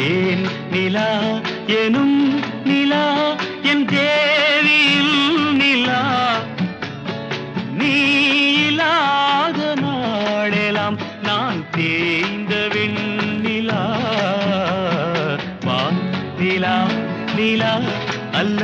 ஏன் நிலா எனும் நிலா என் தேவியில் நிலா நீ இல்லாத நாளெல்லாம் நான் தேய்ந்த வெண்ணிலா வா நிலா நிலா அல்ல